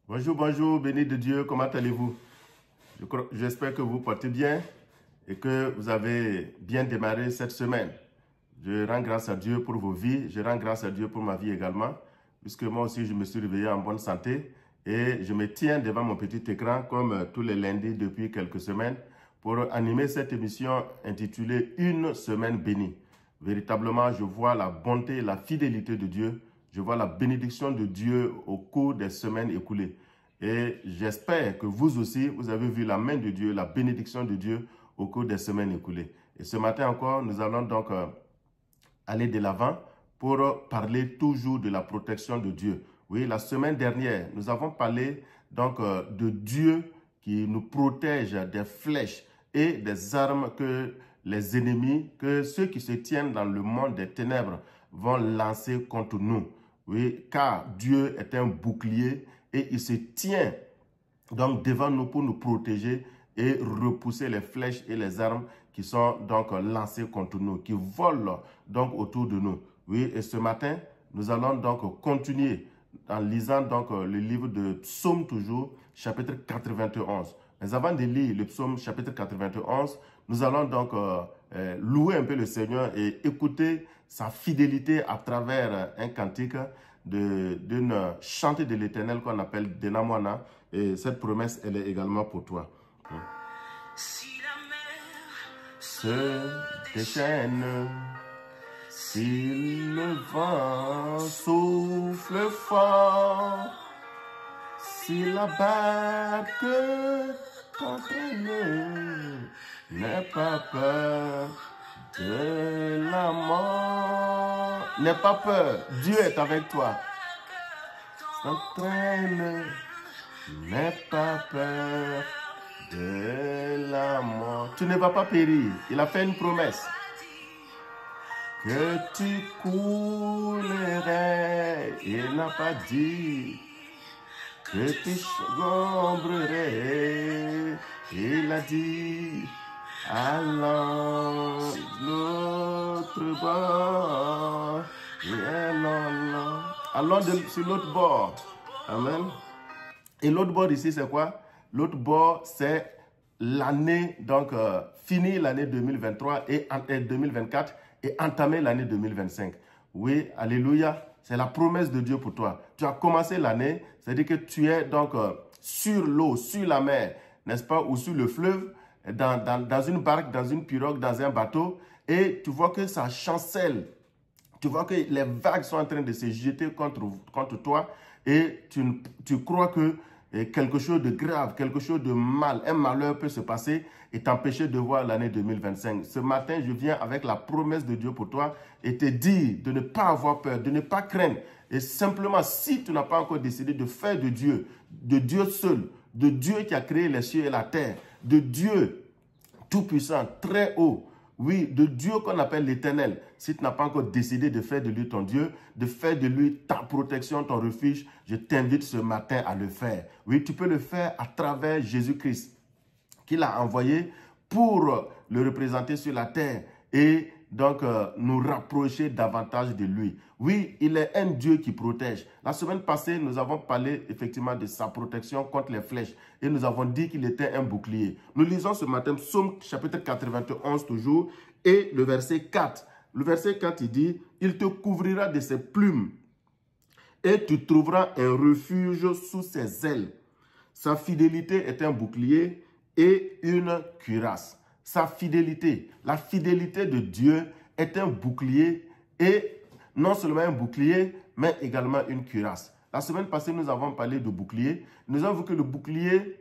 Bonjour, bonjour, béni de Dieu, comment allez-vous? J'espère que vous portez bien et que vous avez bien démarré cette semaine. Je rends grâce à Dieu pour vos vies, je rends grâce à Dieu pour ma vie également, puisque moi aussi je me suis réveillé en bonne santé et je me tiens devant mon petit écran comme tous les lundis depuis quelques semaines pour animer cette émission intitulée « Une semaine bénie ». Véritablement, je vois la bonté et la fidélité de Dieu. Je vois la bénédiction de Dieu au cours des semaines écoulées. Et j'espère que vous aussi, vous avez vu la main de Dieu, la bénédiction de Dieu au cours des semaines écoulées. Et ce matin encore, nous allons donc aller de l'avant pour parler toujours de la protection de Dieu. Oui, la semaine dernière, nous avons parlé donc de Dieu qui nous protège des flèches et des armes que les ennemis, que ceux qui se tiennent dans le monde des ténèbres vont lancer contre nous. Oui, car Dieu est un bouclier et il se tient donc devant nous pour nous protéger et repousser les flèches et les armes qui sont donc lancées contre nous, qui volent donc autour de nous. Oui, et ce matin, nous allons donc continuer en lisant donc le livre de Psaume toujours, chapitre 91. Mais avant de lire le psaume chapitre 91, nous allons donc louer un peu le Seigneur et écouter sa fidélité à travers un cantique d'une chantée de l'Éternel qu'on appelle Denamwana. Et cette promesse, elle est également pour toi. Si la mer Se déchaîne, si le vent souffle fort, si la barque t'entraîne, n'aie pas peur de la mort. N'aie pas peur, Dieu est avec toi. S'entraîne, n'aie pas peur de la mort. Tu ne vas pas périr, il a fait une promesse. Que tu coulerais, il n'a pas dit. Que tu chambrerais, il a dit. Allons l'autre bord. Allons sur l'autre bord. Amen. Et l'autre bord ici, c'est quoi? L'autre bord, c'est l'année, donc finir l'année 2023 et 2024 et entamer l'année 2025. Oui, alléluia. C'est la promesse de Dieu pour toi. Tu as commencé l'année, c'est-à-dire que tu es donc sur l'eau, sur la mer, n'est-ce pas, ou sur le fleuve, dans une barque, dans une pirogue, dans un bateau, et tu vois que ça chancelle. Tu vois que les vagues sont en train de se jeter contre toi et tu crois que quelque chose de grave, quelque chose de mal, un malheur peut se passer et t'empêcher de voir l'année 2025. Ce matin, je viens avec la promesse de Dieu pour toi et te dire de ne pas avoir peur, de ne pas craindre. Et simplement, si tu n'as pas encore décidé de faire de Dieu seul, de Dieu qui a créé les cieux et la terre, de Dieu tout-puissant, très haut, oui, de Dieu qu'on appelle l'Éternel. Si tu n'as pas encore décidé de faire de lui ton Dieu, de faire de lui ta protection, ton refuge, je t'invite ce matin à le faire. Oui, tu peux le faire à travers Jésus-Christ, qu'il a envoyé pour le représenter sur la terre et donc nous rapprocher davantage de lui. Oui, il est un Dieu qui protège. La semaine passée, nous avons parlé effectivement de sa protection contre les flèches et nous avons dit qu'il était un bouclier. Nous lisons ce matin Psaume chapitre 91 toujours et le verset 4. Le verset 4, il dit, « Il te couvrira de ses plumes et tu trouveras un refuge sous ses ailes. Sa fidélité est un bouclier et une cuirasse. » Sa fidélité, la fidélité de Dieu est un bouclier et non seulement un bouclier, mais également une cuirasse. La semaine passée, nous avons parlé de bouclier. Nous avons vu que le bouclier,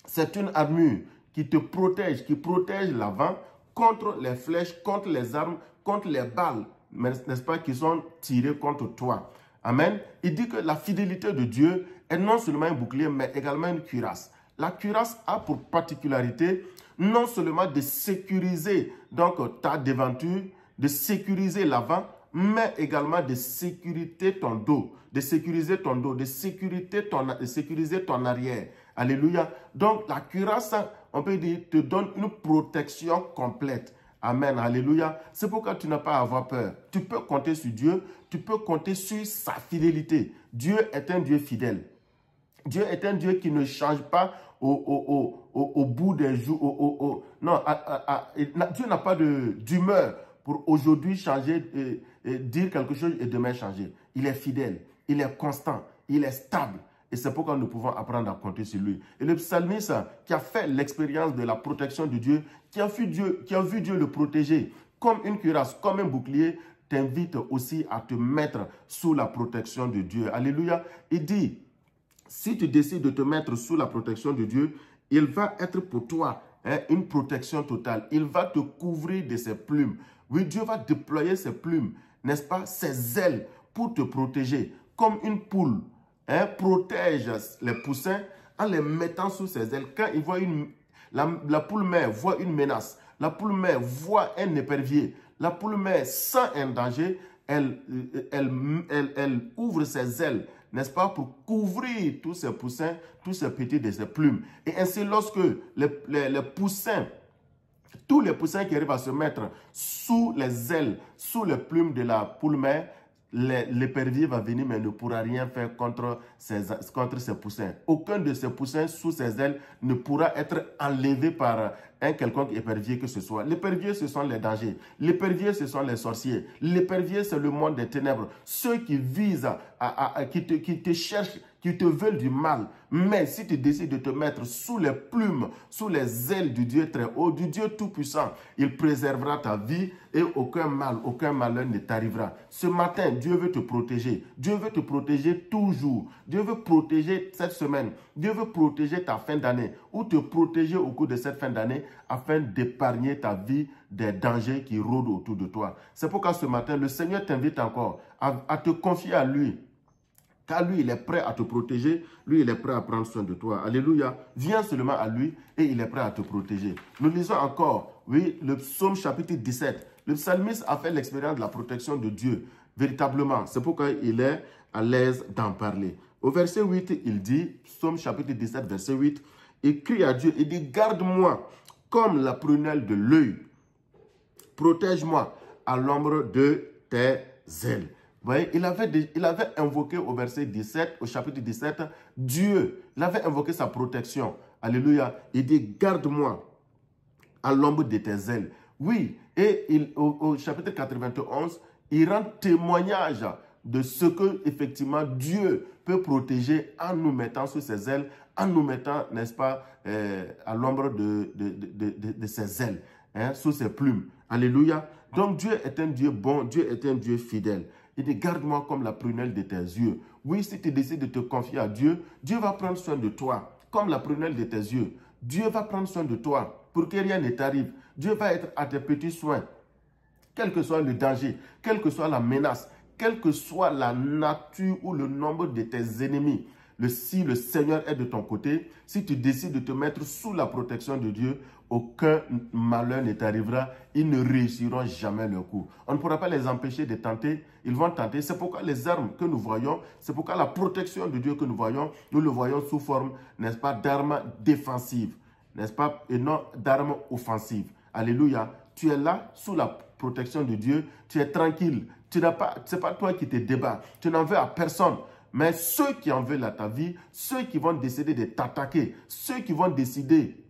c'est une armure qui te protège, qui protège l'avant contre les flèches, contre les armes, contre les balles, n'est-ce pas, qui sont tirées contre toi. Amen. Il dit que la fidélité de Dieu est non seulement un bouclier, mais également une cuirasse. La cuirasse a pour particularité non seulement de sécuriser donc ta devanture, de sécuriser l'avant, mais également de sécuriser ton dos, de sécuriser ton dos, de sécuriser ton arrière. Alléluia. Donc la cuirasse, on peut dire, te donne une protection complète. Amen, alléluia. C'est pourquoi tu n'as pas à avoir peur. Tu peux compter sur Dieu, tu peux compter sur sa fidélité. Dieu est un Dieu fidèle. Dieu est un Dieu qui ne change pas au bout des jours. Non, Dieu n'a pas d'humeur pour aujourd'hui changer, dire quelque chose et demain changer. Il est fidèle, il est constant, il est stable. Et c'est pourquoi nous pouvons apprendre à compter sur lui. Et le psalmiste qui a fait l'expérience de la protection de Dieu, qui a vu Dieu le protéger comme une cuirasse, comme un bouclier, t'invite aussi à te mettre sous la protection de Dieu. Alléluia. Il dit, si tu décides de te mettre sous la protection de Dieu, il va être pour toi une protection totale. Il va te couvrir de ses plumes. Oui, Dieu va déployer ses plumes, n'est-ce pas, ses ailes pour te protéger. Comme une poule protège les poussins en les mettant sous ses ailes. Quand il voit la poule mère voit une menace, la poule mère voit un épervier, la poule mère sent un danger, elle ouvre ses ailes, n'est-ce pas, pour couvrir tous ces poussins, tous ces petits de ses plumes. Et ainsi, lorsque les poussins, tous les poussins qui arrivent à se mettre sous les ailes, sous les plumes de la poule mère, l'épervier va venir mais ne pourra rien faire contre ces poussins. Aucun de ces poussins sous ses ailes ne pourra être enlevé par un quelconque épervier que ce soit. L'épervier, ce sont les dangers. L'épervier, ce sont les sorciers. L'épervier, c'est le monde des ténèbres. Ceux qui visent, qui te cherchent, qui te veulent du mal. Mais si tu décides de te mettre sous les plumes, sous les ailes du Dieu très haut, du Dieu tout-puissant, il préservera ta vie et aucun mal, aucun malheur ne t'arrivera. Ce matin, Dieu veut te protéger. Dieu veut te protéger toujours. Dieu veut protéger cette semaine. Dieu veut protéger ta fin d'année ou te protéger au cours de cette fin d'année afin d'épargner ta vie des dangers qui rôdent autour de toi. C'est pourquoi ce matin, le Seigneur t'invite encore à te confier à lui. Car lui, il est prêt à te protéger. Lui, il est prêt à prendre soin de toi. Alléluia. Viens seulement à lui et il est prêt à te protéger. Nous lisons encore, oui, le psaume chapitre 17. Le psalmiste a fait l'expérience de la protection de Dieu. Véritablement, c'est pourquoi il est à l'aise d'en parler. Au verset 8, il dit, psaume chapitre 17, verset 8, il crie à Dieu, il dit, garde-moi comme la prunelle de l'œil. Protège-moi à l'ombre de tes ailes. Vous voyez, il avait invoqué au verset 17, au chapitre 17, Dieu. Il avait invoqué sa protection. Alléluia. Il dit, garde-moi à l'ombre de tes ailes. Oui, et au chapitre 91, il rend témoignage de ce que, effectivement, Dieu peut protéger en nous mettant sous ses ailes, en nous mettant, n'est-ce pas, à l'ombre de ses ailes, sous ses plumes. Alléluia. Donc, Dieu est un Dieu bon, Dieu est un Dieu fidèle. Il dit, garde-moi comme la prunelle de tes yeux. Oui, si tu décides de te confier à Dieu, Dieu va prendre soin de toi, comme la prunelle de tes yeux. Dieu va prendre soin de toi pour que rien ne t'arrive. Dieu va être à tes petits soins. Quel que soit le danger, quelle que soit la menace, quelle que soit la nature ou le nombre de tes ennemis, si le Seigneur est de ton côté, si tu décides de te mettre sous la protection de Dieu, aucun malheur ne t'arrivera, ils ne réussiront jamais leur coup. On ne pourra pas les empêcher de tenter, ils vont tenter. C'est pourquoi les armes que nous voyons, c'est pourquoi la protection de Dieu que nous le voyons sous forme, n'est-ce pas, d'armes défensives, n'est-ce pas, et non d'armes offensives. Alléluia. Tu es là, sous la protection de Dieu, tu es tranquille. Ce n'est pas toi qui te débats, tu n'en veux à personne. Mais ceux qui en veulent à ta vie, ceux qui vont décider de t'attaquer, ceux qui vont décider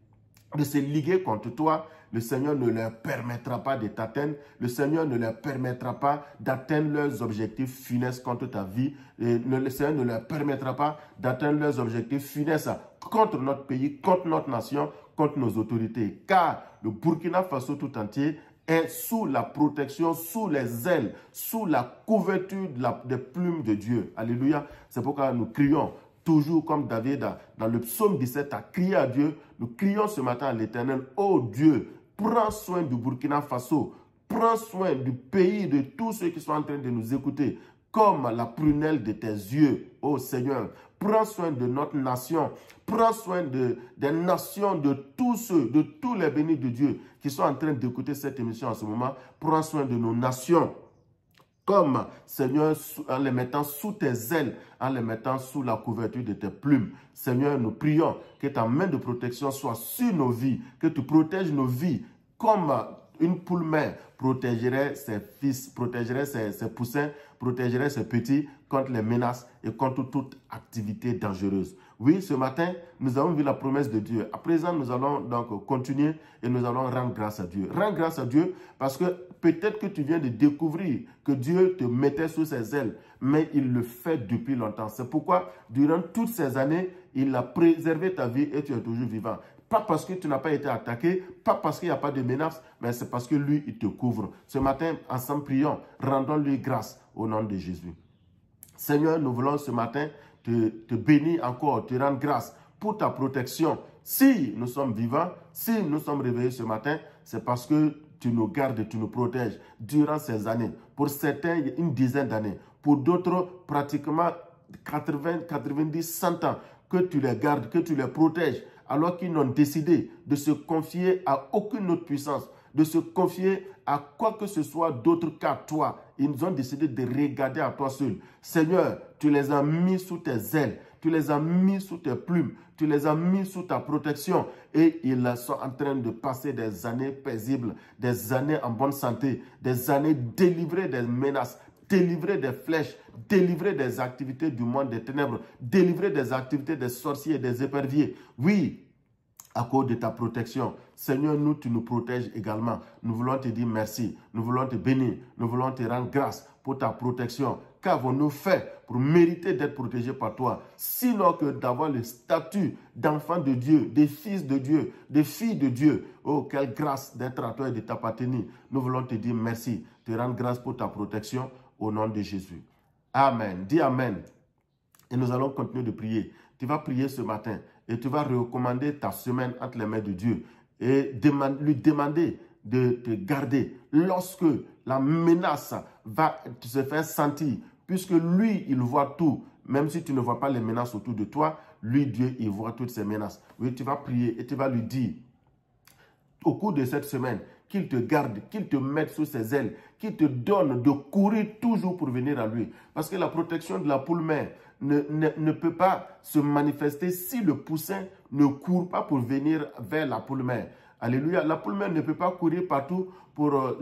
de se liguer contre toi, le Seigneur ne leur permettra pas de t'atteindre. Le Seigneur ne leur permettra pas d'atteindre leurs objectifs funestes contre ta vie. Et le Seigneur ne leur permettra pas d'atteindre leurs objectifs funestes contre notre pays, contre notre nation, contre nos autorités. Car le Burkina Faso tout entier est sous la protection, sous les ailes, sous la couverture des plumes de Dieu. Alléluia. C'est pourquoi nous crions toujours comme David dans le psaume 17 a crié à Dieu. Nous crions ce matin à l'Éternel, ô Dieu, prends soin du Burkina Faso, prends soin du pays, de tous ceux qui sont en train de nous écouter, comme la prunelle de tes yeux, ô Seigneur. Prends soin de notre nation, prends soin des nations, de tous les bénis de Dieu qui sont en train d'écouter cette émission en ce moment. Prends soin de nos nations. Comme, Seigneur, en les mettant sous tes ailes, en les mettant sous la couverture de tes plumes. Seigneur, nous prions que ta main de protection soit sur nos vies, que tu protèges nos vies, comme une poule mère protégerait ses fils, protégerait ses poussins, protégerait ses petits contre les menaces et contre toute activité dangereuse. Oui, ce matin, nous avons vu la promesse de Dieu. À présent, nous allons donc continuer et nous allons rendre grâce à Dieu. Rends grâce à Dieu parce que peut-être que tu viens de découvrir que Dieu te mettait sous ses ailes, mais il le fait depuis longtemps. C'est pourquoi, durant toutes ces années, il a préservé ta vie et tu es toujours vivant. Pas parce que tu n'as pas été attaqué, pas parce qu'il n'y a pas de menace, mais c'est parce que lui, il te couvre. Ce matin, ensemble, prions, rendons-lui grâce au nom de Jésus. Seigneur, nous voulons ce matin te bénir encore, te rendre grâce pour ta protection. Si nous sommes vivants, si nous sommes réveillés ce matin, c'est parce que tu nous gardes et tu nous protèges durant ces années. Pour certains, une dizaine d'années. Pour d'autres, pratiquement 80, 90, 100 ans. Que tu les gardes, que tu les protèges, alors qu'ils n'ont décidé de se confier à aucune autre puissance, de se confier à quoi que ce soit d'autre qu'à toi. Ils ont décidé de regarder à toi seul. Seigneur, tu les as mis sous tes ailes, tu les as mis sous tes plumes, tu les as mis sous ta protection et ils sont en train de passer des années paisibles, des années en bonne santé, des années délivrées des menaces, délivrées des flèches, délivrées des activités du monde des ténèbres, délivrées des activités des sorciers et des éperviers. Oui, à cause de ta protection. Seigneur, nous, tu nous protèges également. Nous voulons te dire merci. Nous voulons te bénir. Nous voulons te rendre grâce pour ta protection. Qu'avons-nous fait pour mériter d'être protégés par toi? Sinon que d'avoir le statut d'enfant de Dieu, des fils de Dieu, des filles de Dieu. Oh, quelle grâce d'être à toi et de t'appartenir. Nous voulons te dire merci. Te rendre grâce pour ta protection au nom de Jésus. Amen. Dis Amen. Et nous allons continuer de prier. Tu vas prier ce matin et tu vas recommander ta semaine entre les mains de Dieu et lui demander de te garder lorsque la menace va se faire sentir, puisque lui, il voit tout. Même si tu ne vois pas les menaces autour de toi, lui, Dieu, il voit toutes ces menaces. Oui, tu vas prier et tu vas lui dire, au cours de cette semaine, qu'il te garde, qu'il te mette sous ses ailes, qu'il te donne de courir toujours pour venir à lui. Parce que la protection de la poule mère ne peut pas se manifester si le poussin ne court pas pour venir vers la poule mère. Alléluia. La poule mère ne peut pas courir partout pour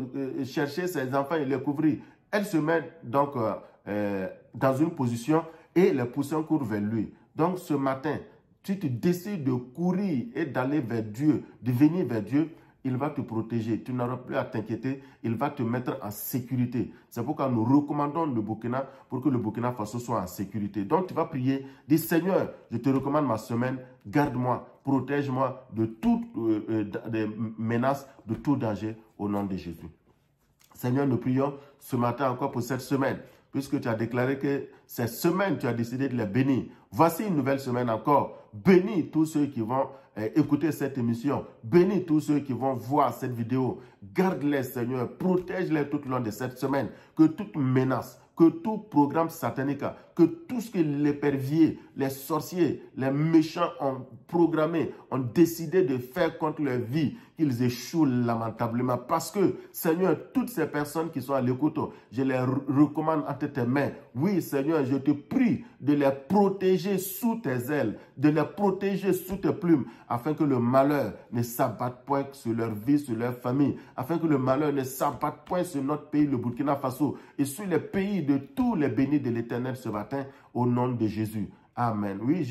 chercher ses enfants et les couvrir. Elle se met donc dans une position et les poussins courent vers lui. Donc ce matin, si tu décides de courir et d'aller vers Dieu, de venir vers Dieu, il va te protéger. Tu n'auras plus à t'inquiéter. Il va te mettre en sécurité. C'est pourquoi nous recommandons le Burkina pour que le Burkina Faso soit en sécurité. Donc tu vas prier. Dis Seigneur, je te recommande ma semaine. Garde-moi, protège-moi de toutes des menaces, de tout danger au nom de Jésus. Seigneur, nous prions ce matin encore pour cette semaine. Puisque tu as déclaré que cette semaine, tu as décidé de les bénir. Voici une nouvelle semaine encore. Bénis tous ceux qui vont écouter cette émission. Bénis tous ceux qui vont voir cette vidéo. Garde-les, Seigneur. Protège-les tout au long de cette semaine. Que toute menace, que tout programme satanique, que tout ce que les perviers, les sorciers, les méchants ont programmé, ont décidé de faire contre leur vie, qu'ils échouent lamentablement. Parce que, Seigneur, toutes ces personnes qui sont à l'écoute, je les recommande entre tes mains. Oui, Seigneur, je te prie de les protéger sous tes ailes, de les protéger sous tes plumes, afin que le malheur ne s'abatte point sur leur vie, sur leur famille, afin que le malheur ne s'abatte point sur notre pays, le Burkina Faso, et sur les pays de tous les bénis de l'Éternel ce matin, au nom de Jésus. Amen. Oui,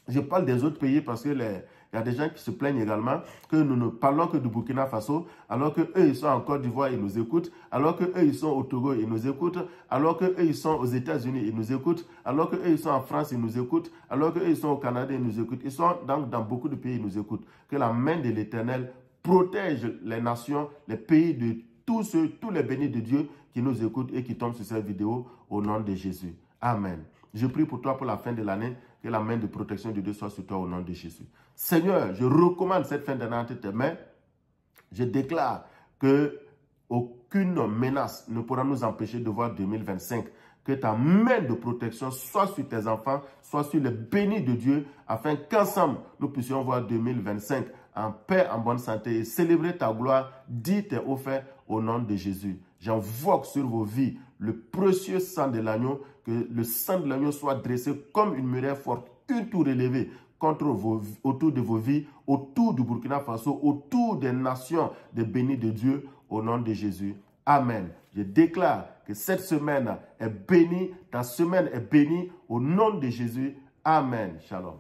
je parle des autres pays parce que il y a des gens qui se plaignent également que nous ne parlons que du Burkina Faso, alors qu'eux, ils sont en Côte d'Ivoire, ils nous écoutent, alors qu'eux, ils sont au Togo, ils nous écoutent, alors qu'eux, ils sont aux États-Unis, ils nous écoutent, alors qu'eux, ils sont en France, ils nous écoutent, alors qu'eux, ils sont au Canada, ils nous écoutent. Ils sont dans beaucoup de pays, ils nous écoutent. Que la main de l'Éternel protège les nations, les pays de tous les bénis de Dieu qui nous écoutent et qui tombent sur cette vidéo au nom de Jésus. Amen. Je prie pour toi pour la fin de l'année, que la main de protection de Dieu soit sur toi au nom de Jésus. Seigneur, je recommande cette fin d'année entre tes mains. Je déclare que aucune menace ne pourra nous empêcher de voir 2025. Que ta main de protection soit sur tes enfants, soit sur les bénis de Dieu, afin qu'ensemble, nous puissions voir 2025 en paix, en bonne santé et célébrer ta gloire. Dis tes hauts faits au nom de Jésus. J'invoque sur vos vies le précieux sang de l'agneau, que le sang de l'agneau soit dressé comme une muraille forte, une tour élevée autour de vos vies, autour du Burkina Faso, autour des nations de bénis de Dieu, au nom de Jésus. Amen. Je déclare que cette semaine est bénie, ta semaine est bénie, au nom de Jésus. Amen. Shalom.